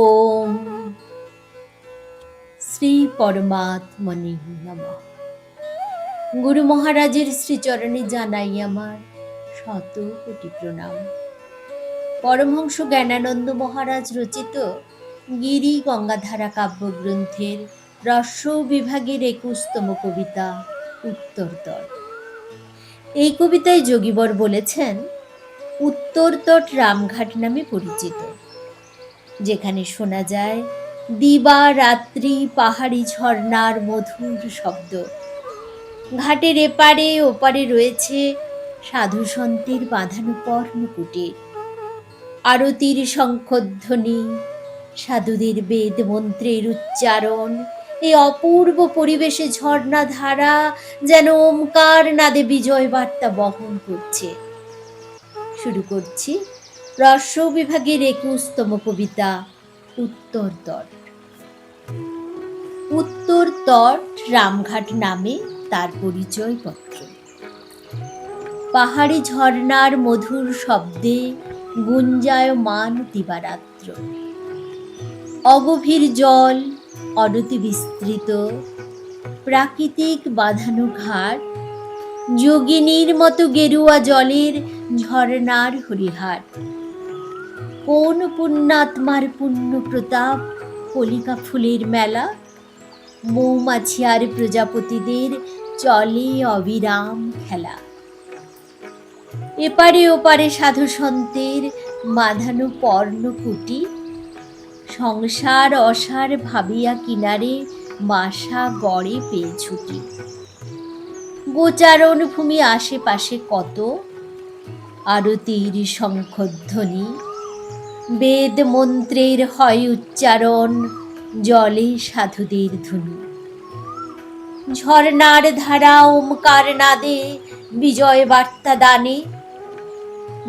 ওম শ্রী পরমাত্মনে নমঃ। গুরু মহারাজের শ্রীচরণে জানাই আমার শত কোটি প্রণাম। পরমহংস জ্ঞানানন্দ মহারাজ রচিত গিরি গঙ্গাধারা কাব্যগ্রন্থের রস্য বিভাগের ২১তম কবিতা উত্তরতট। এই কবিতায় যোগীবর বলেছেন, উত্তরতট রামঘাট নামে পরিচিত, যেখানে শোনা যায় দিবা রাত্রি পাহাড়ি ঝর্ণার মধুর শব্দ। ঘাটের এপারে ওপারে রয়েছে সাধু সন্তের বাঁধানো পর্ণকুটির, আরতির শঙ্খধ্বনি, সাধুদের বেদ মন্ত্রের উচ্চারণ। এই অপূর্ব পরিবেশে ঝর্ণাধারা যেন ওমকার নাদে বিজয় বার্তা বহন করছে। শুরু করছি রস্য বিভাগের ২১তম কবিতা উত্তরতট। উত্তরতট রামঘাট নামে তার পরিচয়পত্র। পাহাড়ি ঝর্ণার মধুর শব্দে গুঞ্জায়মান দিবারাত্র। অগভীর জল, অনতি বিস্তৃত, প্রাকৃতিক বাঁধানো ঘাট, যোগিনীর মতো গেরুয়া জলের ঝর্ণার হরিহাট। কোন পুণ্যাত্মার পুণ্য প্রতাপ, কলিকা ফুলের মেলা, মৌমাছি আর প্রজাপতিদের চলে অবিরাম খেলা। এপারে ওপারে সাধু সন্তের বাঁধানো পর্ণকুটি, সংসার অসার ভাবিয়া কিনারে বাসা গড়ে পেয়ে ছুটি। গোচারণ ভূমি আশেপাশে কত, আরতির শঙ্খধ্বনি, বেদ মন্ত্রের হয় উচ্চারণ, জলে সাধুদের ধুনি। ঝর্ণার ধারা ওমকার নাদে বিজয় বার্তা দানে।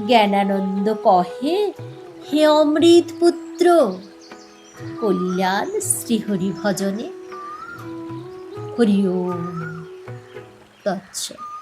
জ্ঞানানন্দ কহে, হে অমৃত পুত্র, কল্যাণ শ্রীহরি ভজনে। হরি ওম তৎসৎ।